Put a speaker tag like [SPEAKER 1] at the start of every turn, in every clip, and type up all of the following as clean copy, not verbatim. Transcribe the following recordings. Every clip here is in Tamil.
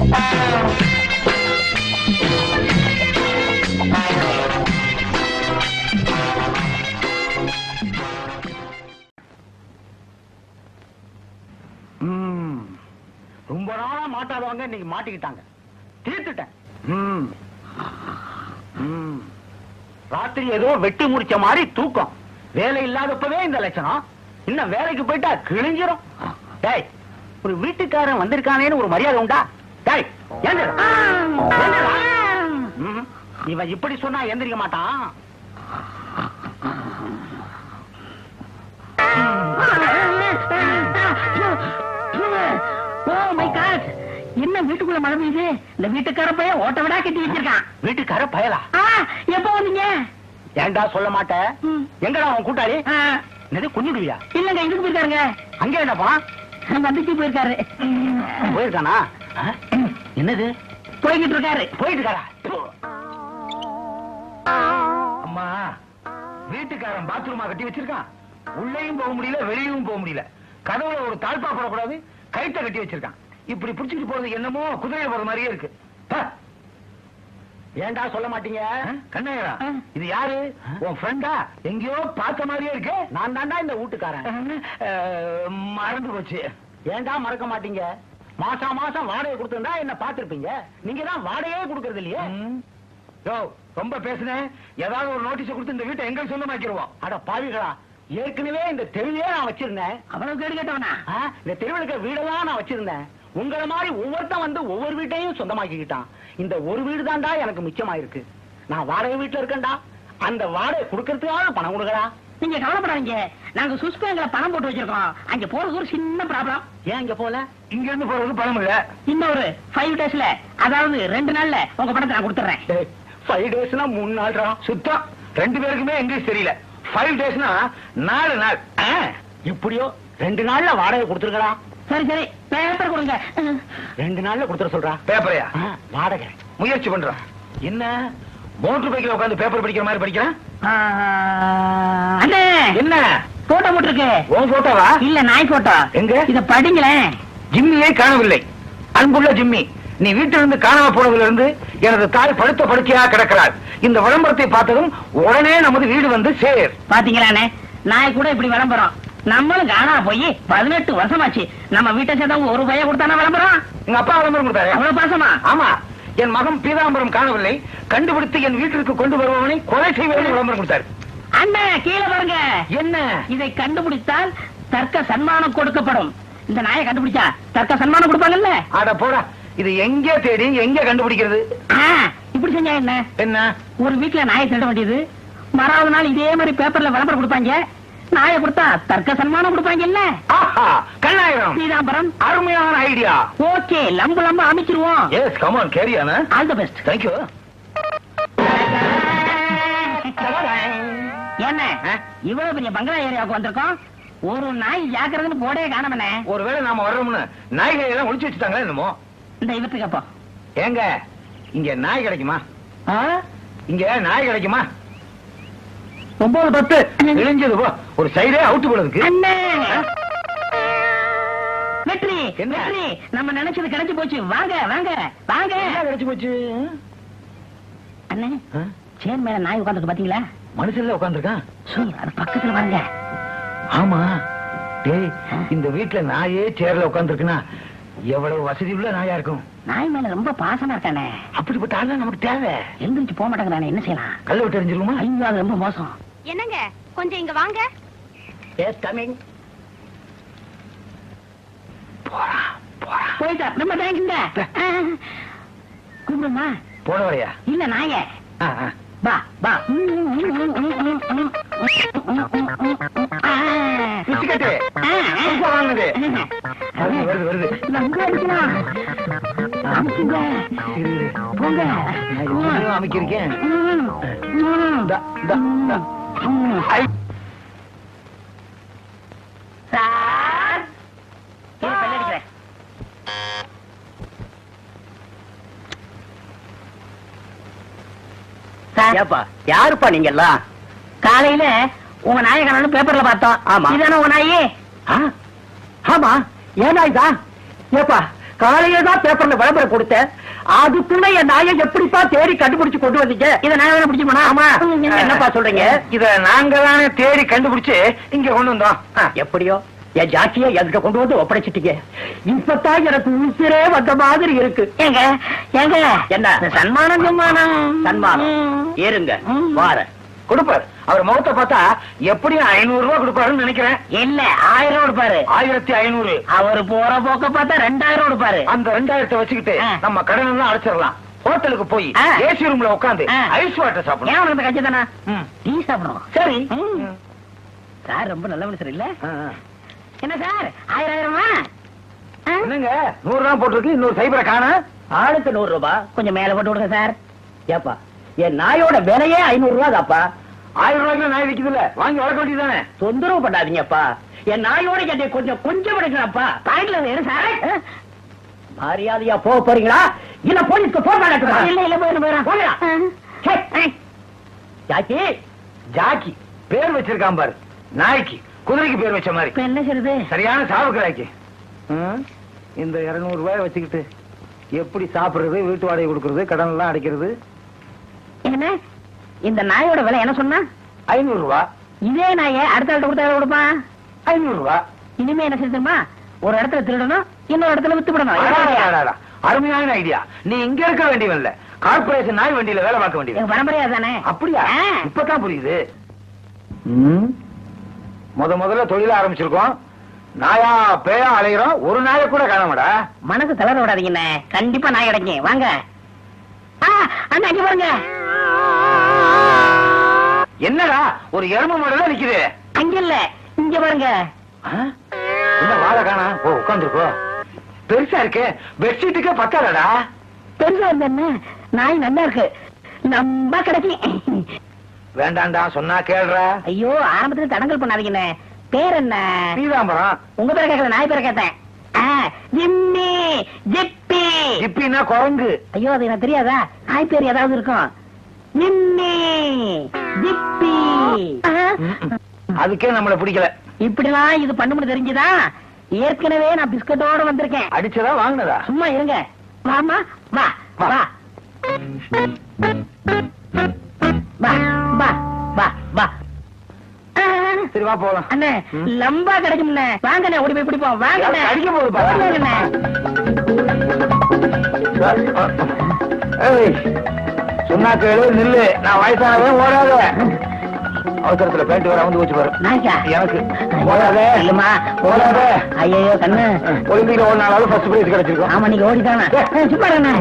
[SPEAKER 1] ரொம்ப நாளா மாட்டாதவங்க இன்னைக்கு மாட்டிக்கிட்டாங்க. தீர்த்துட்டேன். ராத்திரி ஏதோ வெட்டி முடிச்ச மாதிரி தூக்கம். வேலை இல்லாதப்பவே இந்த லட்சணம். இன்னும் வேலைக்கு போயிட்டா கிழிஞ்சிரும். டேய், ஒரு வீட்டுக்காரன் வந்திருக்கானேன்னு ஒரு மரியாதை உண்டா? டேய், இவன் இப்படி சொன்னா எந்திரிக்க மாட்டான்.
[SPEAKER 2] என்ன வீட்டுக்குள்ள மழை பெய்யுது? இந்த வீட்டுக்கார பையன் ஓட்ட விடா கட்டி வச்சிருக்கான்.
[SPEAKER 1] வீட்டுக்கார பயலா?
[SPEAKER 2] எப்ப வந்தீங்க?
[SPEAKER 1] ஏண்டா சொல்ல மாட்டேன். எங்கடா அவன் கூட்டாளி? என்னது குஞ்சுடுவியா?
[SPEAKER 2] இல்லங்க, இதுக்கு போயிருக்காருங்க.
[SPEAKER 1] அங்க என்னப்பா?
[SPEAKER 2] வந்துச்சு போயிருக்காரு.
[SPEAKER 1] போயிருக்கானா? என்னது
[SPEAKER 2] போய்கிட்டு இருக்காரு?
[SPEAKER 1] போயிட்டு இருக்காரா? அம்மா, வீட்டுக்காரன் பாத்ரூமா கட்டி வச்சிருக்கான். உள்ளேயும் போக முடியல, வெளியும் போக முடியல. கதவுல ஒரு தாழ்பா போடக்கூடாது, கைத்த கட்டி வச்சிருக்கான். இப்படி புடிச்சிட்டு போறது என்னமோ குதிரையில போற மாதிரியே இருக்கு. ஏண்டா சொல்ல மாட்டீங்க? கண்ணாயிரா, இது யாரு? உன் ஃப்ரெண்டா? எங்கேயோ பார்த்த மாதிரியே இருக்கு. நான் தாண்டா இந்த வீட்டுக்காரன். மறந்து போச்சு. ஏண்டா மறக்க மாட்டீங்க? மாசம் மாசம் வாடகை கொடுத்திருந்தா என்ன பார்த்திருப்பீங்க. நீங்க தான் வாடகையே கொடுக்கறது இல்லையே. ரொம்ப பேசுனேன். ஏதாவது ஒரு நோட்டீஸ் கொடுத்து இந்த வீட்டை எங்க சொந்தமாக்கிடுவோம். அட பாவிகளா, ஏற்கனவே இந்த தெருவே நான் வச்சிருந்தேன்.
[SPEAKER 2] அவ்வளவு கேடு கேட்டவனா?
[SPEAKER 1] இந்த தெருவில் இருக்க வீடெல்லாம் நான் வச்சிருந்தேன். உங்களை மாதிரி ஒவ்வொருத்தன் வந்து ஒவ்வொரு வீட்டையும் சொந்தமாக்கிக்கிட்டான். இந்த ஒரு வீடு தான்டா எனக்கு மிச்சமாயிருக்கு. நான் வாடகை வீட்டுல இருக்கேன்டா. அந்த வாடகை கொடுக்கறதுக்காக பணம் கொடுக்கறா.
[SPEAKER 2] நீங்க கவலைப்படாதீங்க, நாங்க சுவிஸ் பேங்க்ல பணம் போட்டு வச்சிருக்கோம். அங்க போறது ஒரு சின்ன ப்ராப்ளம்.
[SPEAKER 1] ஏன் இங்க போல? இங்க இருந்து போறது பணம் இல்ல.
[SPEAKER 2] இன்னொரு 5 daysல, அதாவது 2 நாள்ல உங்க பணத்தை நான் கொடுத்துறேன்.
[SPEAKER 1] 5 daysனா 3 நாள்ரா. சுத்தம் 2 பேருக்குமே இங்கிலீஷ் தெரியல. 5 daysனா 4 நாள். இப்படியோ 2 நாள்ல வாடகை கொடுத்துருக்கா.
[SPEAKER 2] சரி சரி, பேப்பர் கொடுங்க.
[SPEAKER 1] 2 நாள்ல கொடுத்துற சொல்றா. பேப்பரையா? வாடகை முயற்சி பண்றான். என்ன மோட்டர் பைக்ல உட்காந்து பேப்பர் படிக்கிற மாதிரி படிக்கிறான்? என்ன
[SPEAKER 2] போட்டோ போட்டுருக்கு?
[SPEAKER 1] உன் போட்டோவா?
[SPEAKER 2] இல்ல, நாய் போட்டோ.
[SPEAKER 1] எங்க?
[SPEAKER 2] இத படிங்களேன்.
[SPEAKER 1] ஜிம்மியே காணவில்லை. அன்புள்ள ஜிம்மி, நீ வீட்டிலிருந்து காணாம போனதுல இருந்து எனது தாய் படுத்த படுக்கையா கிடக்கிறாள். இந்த விளம்பரத்தை பார்த்ததும் உடனே நமது வீடு வந்து சேர்.
[SPEAKER 2] பாத்தீங்களானே, நாய் கூட இப்படி விளம்பரம். நம்மளும் காணா போய் 18 வருஷமாச்சு. நம்ம வீட்டை சேர்ந்தவங்க ஒரு பையன் கொடுத்தானா விளம்பரம்?
[SPEAKER 1] எங்க அப்பா விளம்பரம் கொடுத்தாரு.
[SPEAKER 2] அவ்வளவு பாசமா?
[SPEAKER 1] ஆமா. என் மகன் பீதாம்பரம் காணவில்லை, கண்டுபிடித்து என் வீட்டிற்கு கொண்டு வருபவனை கொலை செய்வது விளம்பரம் கொடுத்தாரு.
[SPEAKER 2] அண்ணன் கீழே பாருங்க.
[SPEAKER 1] என்ன?
[SPEAKER 2] இதை கண்டுபிடித்தால் தர்க்க சன்மானம் கொடுக்கப்படும். இந்த நாயை கண்டுபிடிச்சா தர்க்க சன்மானம் கொடுப்பாங்கல்ல?
[SPEAKER 1] அட போடா, இது எங்க தேடி எங்க கண்டுபிடிக்கிறது?
[SPEAKER 2] இப்படி செஞ்சா என்ன?
[SPEAKER 1] என்ன? ஒரு
[SPEAKER 2] வீட்டுல நாயை திருட வேண்டியது, மறாவது நாள் இதே மாதிரி பேப்பர்ல விளம்பரம் கொடுப்பாங்க. நாயை கொடுத்தா தர்க்க சன்மானம் கொடுப்பாங்க இல்ல?
[SPEAKER 1] கண்ணாயிரம்
[SPEAKER 2] பீதாம்பரம்,
[SPEAKER 1] அருமையான ஐடியா.
[SPEAKER 2] ஓகே, லம்பு லம்பு அமைச்சிருவோம்.
[SPEAKER 1] Yes, come on, carry on.
[SPEAKER 2] All the best.
[SPEAKER 1] Thank you.
[SPEAKER 2] என்ன இவ்வளவு பெரிய பங்களா ஏரியாவுக்கு வந்திருக்கோம், ஒரு நாய் ஜாக்கிரதுன்னு போடே காணமனே.
[SPEAKER 1] ஒருவேளை நாம வர்றோம்னு நாய்களை எல்லாம் ஒளிச்சு வச்சுட்டாங்களா என்னமோ?
[SPEAKER 2] இந்த இவத்துக்கு அப்போ
[SPEAKER 1] ஏங்க, இங்க நாய் கிடைக்குமா? இங்க நாய் கிடைக்குமா? 9-10 இழிஞ்சது போ. ஒரு சைடே அவுட்டு போடுறதுக்கு.
[SPEAKER 2] வெற்றி வெற்றி, நம்ம நினைச்சது கிடைச்சு போச்சு. வாங்க வாங்க வாங்க.
[SPEAKER 1] கிடைச்சு போச்சு.
[SPEAKER 2] அண்ணே, சேர் மேல நாய் உட்கார்ந்து பாத்தீங்களா?
[SPEAKER 1] மனுஷன்ல உட்கார்ந்துருக்கான்.
[SPEAKER 2] அது பக்கத்துல வாங்க.
[SPEAKER 1] ஆமா. டேய், இந்த வீட்டுல நாயே சேர்ல உட்கார்ந்துருக்குன்னா எவ்வளவு வசதி உள்ள நாயா இருக்கும்.
[SPEAKER 2] நாய் மேல ரொம்ப பாசமா இருக்கானே.
[SPEAKER 1] அப்படிப்பட்ட ஆள் நமக்கு தேவை.
[SPEAKER 2] எழுந்திருச்சு போக மாட்டேங்கிறானே, என்ன செய்யலாம்?
[SPEAKER 1] கல்ல விட்டு எரிஞ்சிருமா?
[SPEAKER 2] ஐயோ, அது ரொம்ப மோசம்.
[SPEAKER 3] என்னங்க, கொஞ்சம் இங்க வாங்க.
[SPEAKER 1] Yes, coming.
[SPEAKER 2] போயிட்டா, ரொம்ப தேங்க்ஸ்ங்க. கூப்பிடுமா?
[SPEAKER 1] போன வரையா?
[SPEAKER 2] இல்ல, நாய. பா பா.
[SPEAKER 1] வருது வருது.
[SPEAKER 2] போங்க,
[SPEAKER 1] அமைக்கிருக்கேன்.
[SPEAKER 2] சார், பெல்லடிக்கிறேன்.
[SPEAKER 1] யாருப்பா நீங்க எல்லாம்?
[SPEAKER 2] காலையில உங்க நாயகன் பேப்பர்ல பார்த்தோம்.
[SPEAKER 1] ஆமா.
[SPEAKER 2] இதான உங்க நாயே?
[SPEAKER 1] ஆமா, ஏன் நாய் தான்? ஏப்பா, காலையில தான் பேப்பர்ல விளம்பரம் கொடுத்தேன். அதுக்குள்ள என் நாயை எப்படிப்பா தேடி கண்டுபிடிச்சு கொண்டு வந்தீங்க?
[SPEAKER 2] இதை நான் வேணா பிடிச்சுமா?
[SPEAKER 1] ஆமா. என்னப்பா சொல்றீங்க? இத நாங்க தானே தேடி கண்டுபிடிச்சு இங்க கொண்டு வந்தோம். எப்படியோ என் ஜாக்கிய எங்க கொண்டு வந்து ஒப்படைச்சிட்டீங்க. இப்பதான் எனக்கு உசிரே வந்த மாதிரி இருக்கு.
[SPEAKER 2] ஏங்க ஏங்க
[SPEAKER 1] என்ன
[SPEAKER 2] சன்மானம்
[SPEAKER 1] சன்மானம்? ஏறுங்க வார கொடுப்பாரு. அவர் முகத்தை பார்த்தா எப்படியும் 500 ரூபாய் கொடுப்பாருன்னு நினைக்கிறேன்.
[SPEAKER 2] இல்ல 1000 கொடுப்பாரு.
[SPEAKER 1] 1500.
[SPEAKER 2] அவர் போற போக்க பார்த்தா 2000 கொடுப்பாரு.
[SPEAKER 1] அந்த 2000 வச்சுக்கிட்டு நம்ம கடன் எல்லாம் அடைச்சிடலாம். ஹோட்டலுக்கு போய் ஏசி ரூம்ல உட்காந்து ஐஸ் வாட்டர் சாப்பிடணும்.
[SPEAKER 2] ஏன் உனக்கு கட்சி தானே டீ சாப்பிடணும்.
[SPEAKER 1] சரி
[SPEAKER 2] சார் ரொம்ப நல்ல மனுஷர் இல்ல? என்ன சார் 1000
[SPEAKER 1] என்னங்க 100 ரூபாய் போட்டிருக்கு, இன்னொரு சைபரை காண. ஆளுக்கு 100 ரூபாய்.
[SPEAKER 2] கொஞ்சம் மேல போட்டு விடுங்க சார்.
[SPEAKER 1] ஏப்பா என் நாயோட விலையே 500 ரூபாய் தாப்பா. 1000 ரூபாய்க்கு நாய் விக்குதுல்ல, வாங்கி வளர்க்க வேண்டியதானே. தொந்தரவு பண்ணாதீங்கப்பா. என் நாயோட என்னை கொஞ்சம் எடுக்கலாம்ப்பா.
[SPEAKER 2] பாக்கெட்ல வேணும் சார்.
[SPEAKER 1] மரியாதையா போக போறீங்களா இல்ல போலீஸ்க்கு போன் பண்ணட்டுமா?
[SPEAKER 2] இல்ல போயிடும்.
[SPEAKER 1] ஜாக்கி ஜாக்கி பேர் வச்சிருக்கான் பாரு. நாய்க்கு குதிரைக்கு பேர் வச்ச மாதிரி.
[SPEAKER 2] இப்ப என்ன செய்யுது?
[SPEAKER 1] சரியான சாவுக்கடாய்க்கு. இந்த 200 ரூபாய் வச்சுக்கிட்டு எப்படி சாப்பிடுறது, வீட்டு வாடகை கொடுக்கறது, கடன் எல்லாம் அடைக்கிறது?
[SPEAKER 2] என்ன இந்த நாயோட விலை என்ன சொன்னா?
[SPEAKER 1] 500 ரூபாய்.
[SPEAKER 2] இதே நாயை அடுத்த ஆள்கிட்ட கொடுத்தா கொடுப்பான்
[SPEAKER 1] 500 ரூபாய்.
[SPEAKER 2] இனிமே என்ன செய்யுமா? ஒரு இடத்துல திருடணும், இன்னொரு இடத்துல வித்து விடணும்.
[SPEAKER 1] அருமையான ஐடியா. நீ இங்க இருக்க வேண்டியவன் இல்ல, கார்பரேஷன் நாய் வண்டியில வேலை பார்க்க வேண்டியது.
[SPEAKER 2] பரம்பரையா தானே?
[SPEAKER 1] அப்படியா? இப்பதான் புரியுது. முதல்ல தொழில ஆரம்பிச்சிருக்கோம். நாயா பேயா அலைகிறோம், ஒரு நாயை கூட காணமாடா.
[SPEAKER 2] மனசு தளர விடாதீங்கண்ணே, கண்டிப்பா நாய் கிடைக்கும். வாங்க அண்ணா அங்க பாருங்க.
[SPEAKER 1] என்னடா ஒரு எருமை மாடல நிக்குது?
[SPEAKER 2] அங்க இல்ல இங்க பாருங்க.
[SPEAKER 1] என்ன வாழ காணா? ஓ உட்காந்துருக்கோ. பெருசா இருக்கு, பெட்ஷீட்டுக்கே பத்தாடா.
[SPEAKER 2] பெருசா இருந்த நாய் நல்லா இருக்கு, நம்ம கிடைக்கும்.
[SPEAKER 1] வேண்டாண்டா சொன்னா கேள்றா.
[SPEAKER 2] ஐயோ ஆரம்பத்துல தடங்கல் பண்ணாதீங்கண்ணே. பேர் என்ன?
[SPEAKER 1] பீதாம்பரம்.
[SPEAKER 2] உங்க பேரை கேட்கல, நாய் பேரை கேட்டேன். ஜிம்மி ஜிப்பி.
[SPEAKER 1] ஜிப்பின்னா குரங்கு.
[SPEAKER 2] ஐயோ அது எனக்கு தெரியாதா? நாய் பேர் ஏதாவது இருக்கும். ஜிம்மி ஜிப்பி.
[SPEAKER 1] அதுக்கே நம்மள பிடிக்கல.
[SPEAKER 2] இப்படிலாம் இது பண்ணும் தெரிஞ்சுதா? ஏற்கனவே நான் பிஸ்கட்டோட வந்திருக்கேன்.
[SPEAKER 1] அடிச்சதா வாங்கினதா?
[SPEAKER 2] சும்மா இருங்க. வாமா வா வா வா வா வா வா.
[SPEAKER 1] சரி வா போலாம்.
[SPEAKER 2] அண்ணே லம்பா கிடைக்கும்ண்ணே. வாங்கண்ணே ஓடி போய் பிடிப்போம். வாங்கண்ணே.
[SPEAKER 1] அடிக்க போகுது. சொன்னா கேளு, நில்லு. நான் வயசானவன், ஓடாத. அவசரத்துல பேண்ட் வர வந்து வச்சு பாரு. எனக்கு ஓடாத.
[SPEAKER 2] இல்லம்மா
[SPEAKER 1] ஓடாத.
[SPEAKER 2] ஐயோ கண்ணு.
[SPEAKER 1] ஒலிம்பிக்ல ஓடினாலும் ஃபர்ஸ்ட் பிரைஸ் கிடைச்சிருக்கும்.
[SPEAKER 2] ஆமா நீங்க ஓடிதானே. சும்மா இருங்க.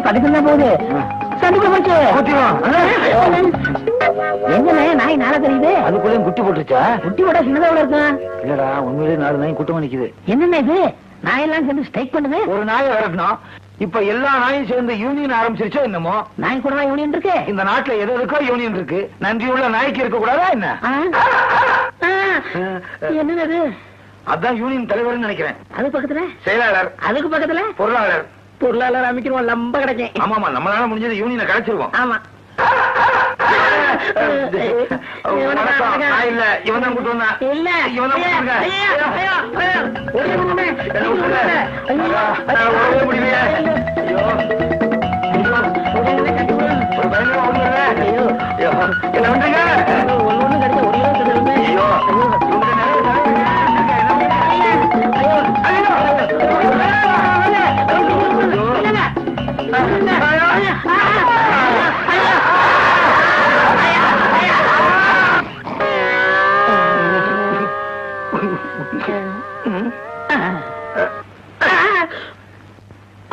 [SPEAKER 2] பக்கத்துல போகுது. எங்கண்ணே நாய் நாள தெரியுது?
[SPEAKER 1] அதுக்குள்ள குட்டி போட்டுருச்சா?
[SPEAKER 2] குட்டி போட்டா சின்னதா இருக்கும்.
[SPEAKER 1] இல்லடா உண்மையிலே 4 நாய் கூட்டமா நிக்குது.
[SPEAKER 2] என்னென்ன இது? நாயெல்லாம் சேர்ந்து ஸ்ட்ரைக் பண்ணுது.
[SPEAKER 1] ஒரு நாயை விரட்டணும். இப்ப எல்லா நாயும் சேர்ந்து யூனியன் ஆரம்பிச்சிருச்சோ என்னமோ.
[SPEAKER 2] நாய் கூட யூனியன் இருக்கு.
[SPEAKER 1] இந்த நாட்டுல எது இருக்கோ யூனியன் இருக்கு. நன்றியுள்ள நாய்க்கு இருக்க கூடாதா என்ன?
[SPEAKER 2] என்னது?
[SPEAKER 1] அதான் யூனியன் தலைவர் நினைக்கிறேன்.
[SPEAKER 2] அது பக்கத்துல
[SPEAKER 1] செயலாளர்.
[SPEAKER 2] அதுக்கு பக்கத்துல
[SPEAKER 1] பொருளாளர்.
[SPEAKER 2] பொருளாளர் அமைக்கிறோம். லம்ப கிடைக்கும்.
[SPEAKER 1] ஆமாமா நம்மளால முடிஞ்சது யூனியனை கிடைச்சிருவோம்.
[SPEAKER 2] ஆமா.
[SPEAKER 1] இல்ல இவன் தான் கூட்டு வந்தான்.
[SPEAKER 2] இல்ல
[SPEAKER 1] இவன் தான் முடியலையே. என்ன பண்றீங்க?
[SPEAKER 2] ஒண்ணு கிடைச்ச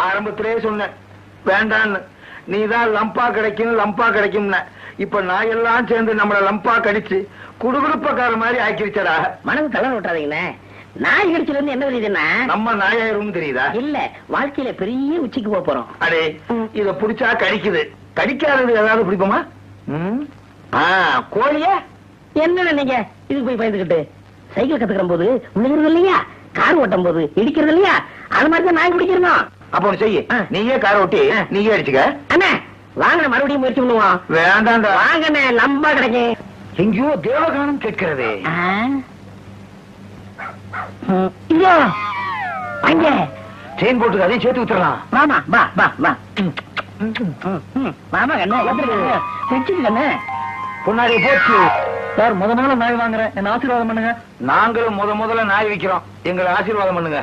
[SPEAKER 1] ஆரம்பத்திலே சொன்ன வேண்டான்னு. நீதான் லம்பா கிடைக்கும் லம்பா கிடைக்கும். இப்ப நாயெல்லாம் சேர்ந்து நம்மள லம்பா கடிச்சு குடுகுடுப்பக்கார மாதிரி ஆக்கிருச்சடா.
[SPEAKER 2] மனது தளர விட்டாதீங்கண்ணே. நாய் கடிச்சல இருந்து என்ன தெரியுதுன்னா
[SPEAKER 1] நம்ம நாயாயிரும் தெரியுதா?
[SPEAKER 2] இல்ல வாழ்க்கையில பெரிய உச்சிக்கு போக போறோம்.
[SPEAKER 1] அடே இத புடிச்சா கடிக்குது. கடிக்காதது ஏதாவது பிடிப்போமா? கோழிய
[SPEAKER 2] என்ன நீங்க இதுக்கு போய் பயந்துகிட்டு? சைக்கிள் கத்துக்கிற போது விழுகிறது இல்லையா, கார் ஓட்டும் போது இடிக்கிறது இல்லையா, அது மாதிரி தான் நாய் பிடிக்கிறோம்.
[SPEAKER 1] அப்ப செய்ய நீயே கார் ஓட்டி நீயே அடிச்சுக்க.
[SPEAKER 2] அண்ணா வாங்க மறுபடியும் முயற்சி பண்ணுவோம்.
[SPEAKER 1] வேண்டாண்டா.
[SPEAKER 2] வாங்கண்ணே லம்பா கிடைக்கும்.
[SPEAKER 1] எங்கேயோ தேவகானம் கேட்கிறதே.
[SPEAKER 2] இதோ அங்க
[SPEAKER 1] செயின் போட்டு அதையும் சேர்த்து விட்டுறலாம்.
[SPEAKER 2] மாமா வா வா வா. மாமா கண்ணு வச்சுக்கு கண்ணு.
[SPEAKER 1] பொன்னாடி போச்சு
[SPEAKER 4] சார். முதல்ல நாய் வாங்குறேன், என்ன ஆசீர்வாதம் பண்ணுங்க.
[SPEAKER 1] நாங்களும் முதல்ல நாய் விக்கிறோம், எங்களை ஆசீர்வாதம் பண்ணுங்க.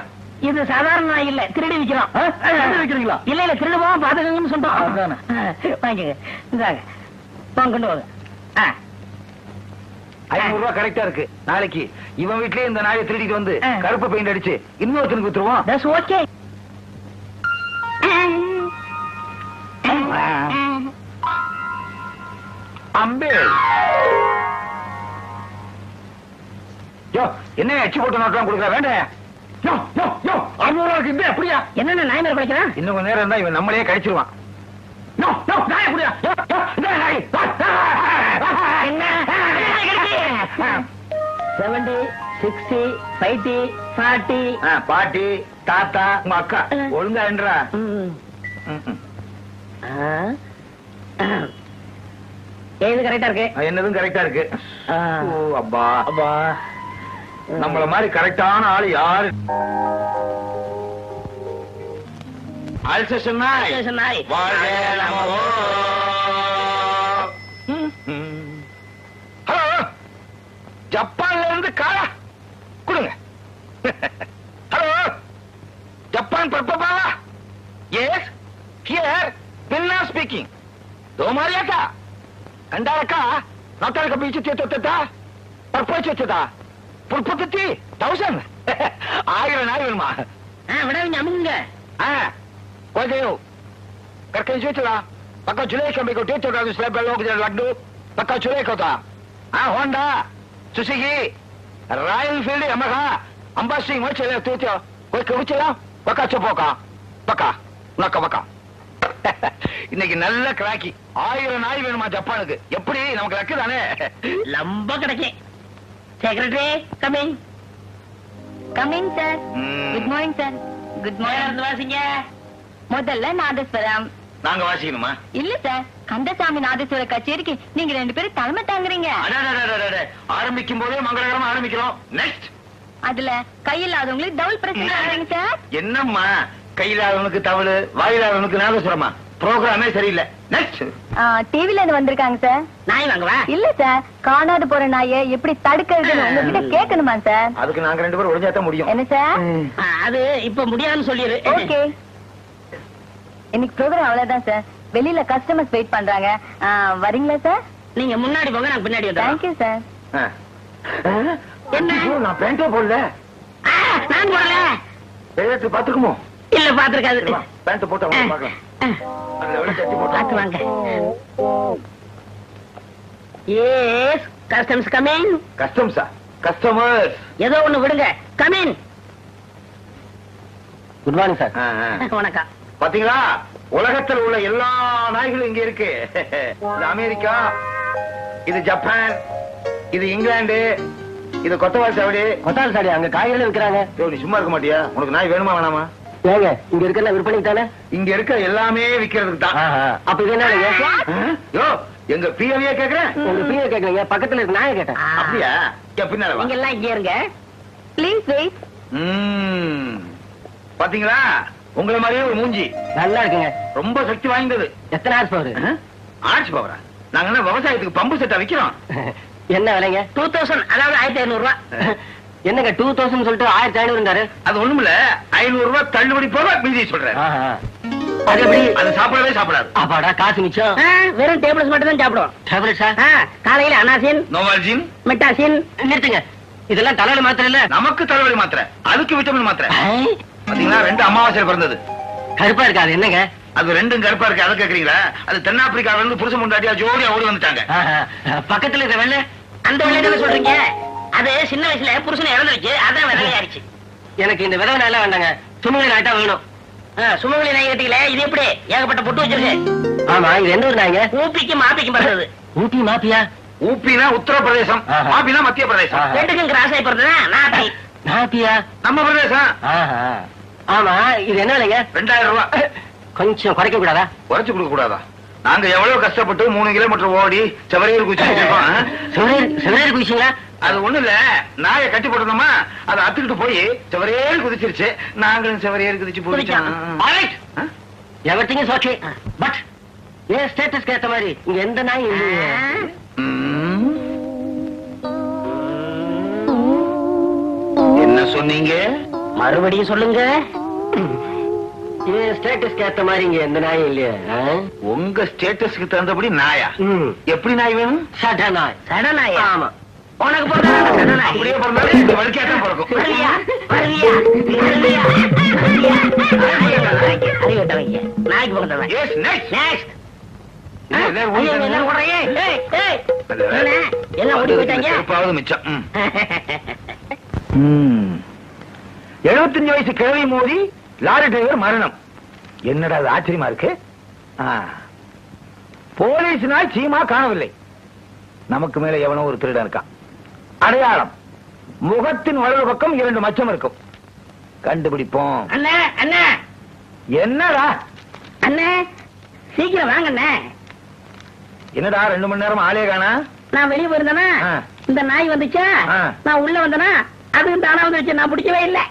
[SPEAKER 2] இது சாதாரண நாய் இல்ல, திருடி விக்கிறோம்.
[SPEAKER 4] வைக்கிறீங்களா?
[SPEAKER 2] இல்ல இல்ல, திருடுவா பாத்துக்கங்கன்னு சொல்றோம்.
[SPEAKER 4] அதானே.
[SPEAKER 2] வாங்கிக்க. இந்தாங்க கொண்டு வாங்க.
[SPEAKER 1] 500 ரூபாய் கரெக்டா இருக்கு. நாளைக்கு இவன் வீட்லயே இந்த நாயை திருடிட்டு வந்து கருப்பு பெயிண்ட் அடிச்சு இன்னொருத்தனுக்கு வித்துருவோம்.
[SPEAKER 2] That's okay.
[SPEAKER 1] அம்பே யோ, என்ன எச்சி போட்டு நோட்டெல்லாம் கொடுக்க வேண்டாம். யோ யோ யோ 600 ரூபாய்க்கு இந்த அப்படியா?
[SPEAKER 2] என்னென்ன நாய் மேல குறைக்கிறான்?
[SPEAKER 1] இன்னும் கொஞ்ச நேரம் இருந்தா இவன் நம்மளே கழிச்சிருவான். யோ யோ நாய் அப்படியா? யோ யோ இந்த நாய்.
[SPEAKER 2] என்ன 70 60 50 40.
[SPEAKER 1] பாட்டி தாத்தா உங்க அக்கா ஒழுங்கா என்றா.
[SPEAKER 2] ஏது கரெக்டா இருக்கு?
[SPEAKER 1] என்னதும் கரெக்டா இருக்கு. ஓ அப்பா
[SPEAKER 2] அப்பா,
[SPEAKER 1] நம்மள மாதிரி கரெக்டான ஆளு யாரு? அல்சேஷன் நாய் வாழ்க நமோ. ஹலோ, ஜப்பான்ல இருந்து காலா கொடுங்க. ஹலோ, ஜப்பான் பர்பபாவா? எஸ் ஹியர் பின்னா ஸ்பீக்கிங். दो मारिया था अंडार का नाताल का बीच थे था परपोच था पुरपति 1000 आगे ना इल्मा
[SPEAKER 2] விடாதீங்க அமுங்க.
[SPEAKER 1] कोई गयो करके जो चला पक्का चुले का मेरे को टेट चला दूसरे पे लोग जरा लड्डू पक्का चुले को था Honda Suzuki royal field Yamaha Amba Singh वो चले तो कोई कब चला पक्का चुपोका पक्का नक्का पक्का. இன்னைக்கு நல்ல கிராக்கி. 1000 நாய் வேணுமா ஜப்பானுக்கு? எப்படி நமக்கு லக்கு தானே.
[SPEAKER 2] லம்ப கிடைக்கு. Secretary coming.
[SPEAKER 3] Coming sir. Good morning sir. Good morning.
[SPEAKER 2] வாசிங்க.
[SPEAKER 3] முதல்ல நாதஸ்வரம்.
[SPEAKER 1] நாங்க வாசிக்கணுமா?
[SPEAKER 3] இல்ல சார், கந்தசாமி நாதஸ்வர கச்சேரிக்கு நீங்க 2 பேரும் தலைமை தாங்குறீங்க.
[SPEAKER 1] ஆரம்பிக்கும் போதே மங்களகரமா ஆரம்பிக்கிறோம். நெக்ஸ்ட்
[SPEAKER 3] அதுல கையில்லாதவங்களுக்கு டபுள் பிரசன்ட் சார்.
[SPEAKER 1] என்னம்மா கையிலாதவனுக்கு தவளு வாயிலாதவனுக்கு நாதஸ்வரமா? ப்ரோகிராமே சரியில்லை. நெக்ஸ்ட்
[SPEAKER 3] டிவில இருந்து வந்திருக்காங்க சார்.
[SPEAKER 2] நாய் வாங்கவா?
[SPEAKER 3] இல்ல சார், காணாது போற நாயை எப்படி தடுக்கிறதுன்னு உங்ககிட்ட கேட்கணுமா சார்?
[SPEAKER 1] அதுக்கு நாங்க 2 பேரும் ஒளிஞ்சாதான் முடியும்.
[SPEAKER 3] என்ன சார்?
[SPEAKER 2] அது இப்ப முடியாதுன்னு சொல்லிரு.
[SPEAKER 3] ஓகே. இன்னைக்கு ப்ரோகிராம் அவ்வளவுதான் சார். வெளியில கஸ்டமர்ஸ் வெயிட் பண்றாங்க. வரீங்களா சார்?
[SPEAKER 2] நீங்க முன்னாடி போங்க, நான் பின்னாடி வந்துறேன்.
[SPEAKER 3] Thank you sir.
[SPEAKER 2] என்ன?
[SPEAKER 1] நான் பேண்டே போடல.
[SPEAKER 2] நான் போடல.
[SPEAKER 1] பேரத்து பாத்துக்குமோ?
[SPEAKER 2] இல்ல பாத்துருக்காது.
[SPEAKER 1] பேண்ட் போட்டு அவங்க பார்க்கலாம். அதுல வெளிய தட்டி போட்டு
[SPEAKER 2] பாத்து வாங்க. Yes customers coming.
[SPEAKER 1] கஸ்டம்ஸா? கஸ்டமர்ஸ்
[SPEAKER 2] ஏதோ ஒண்ணு விடுங்க. கமிங்.
[SPEAKER 4] Good morning sir.
[SPEAKER 2] வணக்கம்.
[SPEAKER 1] பாத்தீங்களா, உலகத்தில் உள்ள எல்லா நாய்களும் இங்க இருக்கு. இது அமெரிக்கா, இது ஜப்பான், இது இங்கிலாந்து, இது கொத்தவால் சாவடி.
[SPEAKER 4] கொத்தால் சாடி அங்க காய்கறி விற்கிறாங்க.
[SPEAKER 1] நீ சும்மா இருக்க மாட்டியா? உனக்கு நாய் வேணுமா வேணாமா?
[SPEAKER 4] ஏங்க இங்க இருக்கிற விற்பனைக்கு தானே?
[SPEAKER 1] இங்க இருக்க எல்லாமே விக்கிறதுக்கு தான்.
[SPEAKER 4] அப்ப இது என்னங்க?
[SPEAKER 1] யோ, எங்க பிஏவியே கேக்குறேன்.
[SPEAKER 4] உங்க பிஏ கேக்குறீங்க, பக்கத்துல இருக்க நாயை கேட்டேன்.
[SPEAKER 1] அப்படியா? பின்னால வா.
[SPEAKER 2] நீங்க எல்லாம் இங்கே இருங்க.
[SPEAKER 3] Please wait.
[SPEAKER 1] பாத்தீங்களா, உங்களை மாதிரியே ஒரு மூஞ்சி.
[SPEAKER 4] நல்லா இருக்குங்க.
[SPEAKER 1] ரொம்ப சக்தி வாய்ந்தது.
[SPEAKER 4] எத்தனை ஆர்ஸ் பவர்?
[SPEAKER 1] ஆர்ட்ஸ் பவரா? நாங்க என்ன விவசாயத்துக்கு பம்பு செட்டா விக்கிறோம்?
[SPEAKER 4] என்ன விலைங்க?
[SPEAKER 2] 2000, அதாவது 1500 ரூபாய்.
[SPEAKER 4] என்னங்க 2000 சொல்லிட்டு 1500
[SPEAKER 1] அது ஒண்ணுமில்ல, 500 ரூபாய் தள்ளுபடி போக மீதி சொல்றேன்.
[SPEAKER 4] அது எப்படி?
[SPEAKER 1] அது சாப்பிடவே சாப்பிடாது.
[SPEAKER 4] அப்பாடா, காசு மிச்சம்.
[SPEAKER 2] வெறும் டேபிள்ஸ் மட்டும் தான் சாப்பிடுவோம்.
[SPEAKER 4] டேப்லெட்ஸா?
[SPEAKER 2] காலையில அனாசின்,
[SPEAKER 1] நோவால்ஜின்,
[SPEAKER 2] மெட்டாசின்.
[SPEAKER 4] நிறுத்துங்க, இதெல்லாம் தலைவலி மாத்திரை இல்ல.
[SPEAKER 1] நமக்கு தலைவலி மாத்திரை, அதுக்கு விட்டமின் மாத்திரை. பாத்தீங்களா, 2 அமாவாசை பிறந்தது.
[SPEAKER 4] கருப்பா இருக்காது என்னங்க?
[SPEAKER 1] அது 2 கருப்பா இருக்கு. அதை கேக்குறீங்களா? அது தென்னாப்பிரிக்காவில இருந்து புருஷன் முண்டாட்டியா ஜோடியா ஓடி வந்துட்டாங்க.
[SPEAKER 4] பக்கத்துல இருக்க வெள்ளை,
[SPEAKER 2] அந்த வெள்ளைய சொல்றீங்க? அது சின்ன வயசுல புருஷனை இறந்துருச்சு, அதான் வெள்ளையாயிருச்சு.
[SPEAKER 4] எனக்கு இந்த விதவை நல்லா வேண்டாங்க, சுமங்கலி நாட்டா வேணும்.
[SPEAKER 2] சுமங்கலி நாய் கட்டிக்கல, இது எப்படி ஏகப்பட்ட பொட்டு வச்சிருக்கு?
[SPEAKER 4] ஆமா, இது எந்த ஊர் நாய்ங்க?
[SPEAKER 2] ஊப்பிக்கும் மாப்பிக்கும் பிறந்தது.
[SPEAKER 4] ஊட்டி மாப்பியா?
[SPEAKER 1] ஊப்பினா உத்தரப்பிரதேசம், மாப்பினா மத்திய பிரதேசம்.
[SPEAKER 2] ரெண்டுக்கும் கிராஸ் ஆகி பிறந்ததா நாப்பி.
[SPEAKER 4] நாப்பியா?
[SPEAKER 1] நம்ம பிரதேசம்.
[SPEAKER 4] ஆமா, இது என்ன விலைங்க?
[SPEAKER 1] 2000 ரூபாய்.
[SPEAKER 4] கொஞ்சம் குறைக்க கூடாதா?
[SPEAKER 1] குறைச்சு கொடுக்க கூடாதா? நாங்க எவ்வளவு கஷ்டப்பட்டு 3 கிலோமீட்டர் ஓடி செவரையூர் குதிச்சிருக்கோம்.
[SPEAKER 4] செவரேறு குதிச்சீங்களா?
[SPEAKER 1] அது ஒண்ணு இல்ல, நாயை கட்டி போட்டோமா அதை அத்துக்கிட்டு போய் செவரையேறு குதிச்சிருச்சு. நாங்களும் செவரையேறு குதிச்சு போயிட்டோம்.
[SPEAKER 4] எவர்த்திங்க ஓகே, பட் ஏன் ஸ்டேட்டஸ்க்கு ஏத்த மாதிரி இங்க எந்த நாய் இல்லையே.
[SPEAKER 1] என்ன சொன்னீங்க?
[SPEAKER 2] மறுபடியும் சொல்லுங்க.
[SPEAKER 4] ஏன் ஸ்டேட்டஸ்க்கு ஏத்த மாதிரி இங்க எந்த நாயும் இல்லையே.
[SPEAKER 1] உங்க ஸ்டேட்டஸ்க்கு தகுந்தபடி நாயா? எப்படி நாய் வேணும்?
[SPEAKER 4] சட நாய்.
[SPEAKER 2] சடனாயா?
[SPEAKER 4] ஆமா.
[SPEAKER 2] உனக்கு பிறந்த சடனாய்.
[SPEAKER 1] அப்படியே பிறந்தாலும் இந்த வழுக்கையாட்டம் பிறக்கும்.
[SPEAKER 2] வருவியா? வருவியா? வருவியா? வருவியா? அறிவிட்டவங்க நாய்க்கு பிறந்தவன்.
[SPEAKER 1] Yes, next.
[SPEAKER 2] நெக்ஸ்ட்.
[SPEAKER 1] எல்லாரும் ஓடி வந்தாங்க.
[SPEAKER 2] எல்லாம் ஓடி போயிட்டாங்க.
[SPEAKER 1] செருப்பாவது மிச்சம். 75 வயசு கிழவி மோதி லாரி டிரைவர் மரணம். என்னடா அது ஆச்சரியமா இருக்கு. போலீஸ்னால் சீமா காணவில்லை. நமக்கு மேல எவனோ ஒரு திருடன் இருக்கான். அடையாளம் முகத்தின் வலது பக்கம் 2 மச்சம் இருக்கும். கண்டுபிடிப்போம்.
[SPEAKER 2] அண்ணே அண்ணே
[SPEAKER 1] என்னடா
[SPEAKER 2] அண்ணே சீக்கிரம் வாங்க அண்ணே.
[SPEAKER 1] என்னடா 2 மணி நேரம் ஆளே காணா?
[SPEAKER 2] நான் வெளியே போயிருந்தேனா இந்த நாய் வந்துச்சா, நான் உள்ள வந்தனா அது தானா வந்துருச்சு. நான் பிடிக்கவே இல்லை.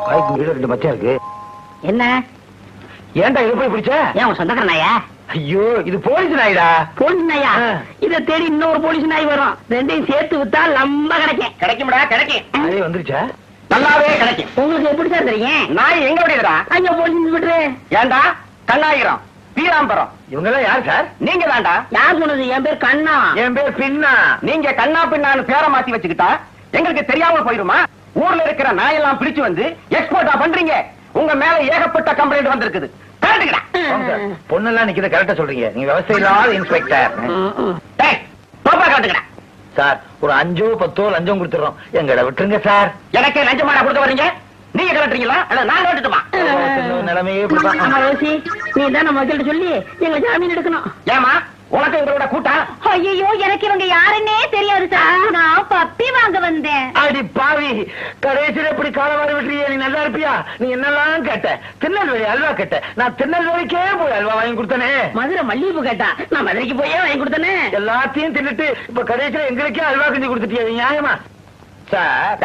[SPEAKER 1] வாய்க்கு கீழ 2 மச்சம் இருக்கு.
[SPEAKER 2] என்ன
[SPEAKER 1] ஏன்டா இது போய் பிடிச்ச?
[SPEAKER 2] ஏன் உன் சொந்தக்கார நாயா?
[SPEAKER 1] ஐயோ இது போலீஸ் நாய்டா.
[SPEAKER 2] போலீஸ் நாயா? இத தேடி இன்னொரு போலீஸ் நாய் வரும். ரெண்டையும் சேர்த்து வித்தா லம்ப கிடைக்கும்.
[SPEAKER 4] கிடைக்கும்டா, கிடைக்கும்.
[SPEAKER 1] அதே வந்துருச்சா?
[SPEAKER 4] நல்லாவே கிடைக்கும்.
[SPEAKER 2] உங்களுக்கு எப்படி சார் தெரியும்?
[SPEAKER 4] நாய் எங்க விடுறா?
[SPEAKER 2] ஐயோ போலீஸ் இன்ஸ்பெக்டர்.
[SPEAKER 4] ஏண்டா கண்ணாயிரம் பீராம்பரம்
[SPEAKER 1] இவங்க எல்லாம் யார் சார்?
[SPEAKER 4] நீங்க தாண்டா.
[SPEAKER 2] யார் சொன்னது? என் பேர் கண்ணா.
[SPEAKER 1] என் பேர் பின்னா.
[SPEAKER 4] நீங்க கண்ணா பின்னான்னு பேரை மாத்தி வச்சுக்கிட்டா எங்களுக்கு தெரியாம போயிருமா? ஊர்ல இருக்கிற நாயெல்லாம் பிடிச்சு வந்து எக்ஸ்போர்ட்டா பண்றீங்க. உங்க மேல ஏகப்பட்ட கம்ப்ளைண்ட் வந்திருக்குது.
[SPEAKER 1] பொண்ணெல்லாம் நிக்கிறத கரெக்டா சொல்றீங்க. நீங்க விவசாய இல்லாத இன்ஸ்பெக்டர்.
[SPEAKER 4] காட்டுங்கடா
[SPEAKER 1] சார் ஒரு 5 10 லஞ்சம் கொடுத்துறோம். எங்கட விட்டுருங்க சார்.
[SPEAKER 4] எனக்கே லஞ்சமாடா கொடுக்க வரீங்க? நீங்க கலட்டுறீங்களா? நான் கலட்டுமா?
[SPEAKER 1] நிலைமையே
[SPEAKER 2] ஆமா ரோசி, நீ தான் நம்ம வக்கீல்ட்ட சொல்லி எங்க ஜாமீன் எடுக்கணும்.
[SPEAKER 4] ஏமா உனக்கு எங்களோட கூட்டம்?
[SPEAKER 3] ஐயோ எனக்கு இவங்க யாருன்னே தெரியாது சார். நான் பப்பி வாங்க வந்தேன்.
[SPEAKER 1] அடி பாவி, கடைசியில் எப்படி காலவாரி விட்டுறிய? நீ நல்லா இருப்பியா? நீ என்னெல்லாம் கேட்ட? திருநெல்வேலி அல்வா கேட்ட. நான் திருநெல்வேலிக்கே போய் அல்வா வாங்கி கொடுத்தனே.
[SPEAKER 2] மதுரை மல்லிகைப்பூ கேட்டா நான் மதுரைக்கு போயே வாங்கி கொடுத்தனே.
[SPEAKER 1] எல்லாத்தையும் தின்னுட்டு இப்ப கடைசியில் எங்களுக்கே அல்வா செஞ்சு கொடுத்துட்டியா? நியாயமா சார்?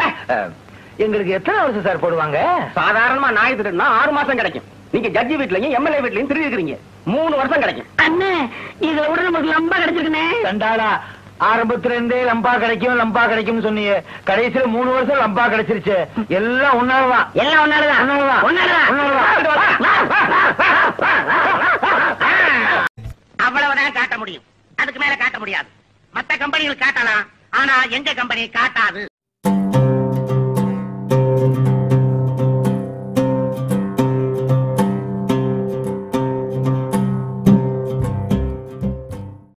[SPEAKER 1] எங்களுக்கு எத்தனை வருஷம் சார் போடுவாங்க?
[SPEAKER 4] சாதாரணமா நாய் திருடுனா 6 மாசம் கிடைக்கும். நீங்க ஜட்ஜி வீட்லயும் எம்எல்ஏ வீட்லயும் திருடி இருக்கிறீங்க. 3 வருஷம் கிடைக்கும்.
[SPEAKER 2] அண்ணே இதை விட நமக்கு லம்பா கிடைச்சிருக்குனே.
[SPEAKER 1] கண்டாளா, ஆரம்பத்துல இருந்தே லம்பா கிடைக்கும் லம்பா கிடைக்கும் சொன்னீங்க. கடைசியில 3 வருஷம் லம்பா கிடைச்சிருச்சு. எல்லாம் ஒன்னாலதான்.
[SPEAKER 2] எல்லாம் ஒன்னாலதான். அவ்வளவுதான் காட்ட முடியும். அதுக்கு மேல காட்ட முடியாது. மத்த கம்பெனிகள் காட்டலாம், ஆனா எங்க கம்பெனி காட்டாது.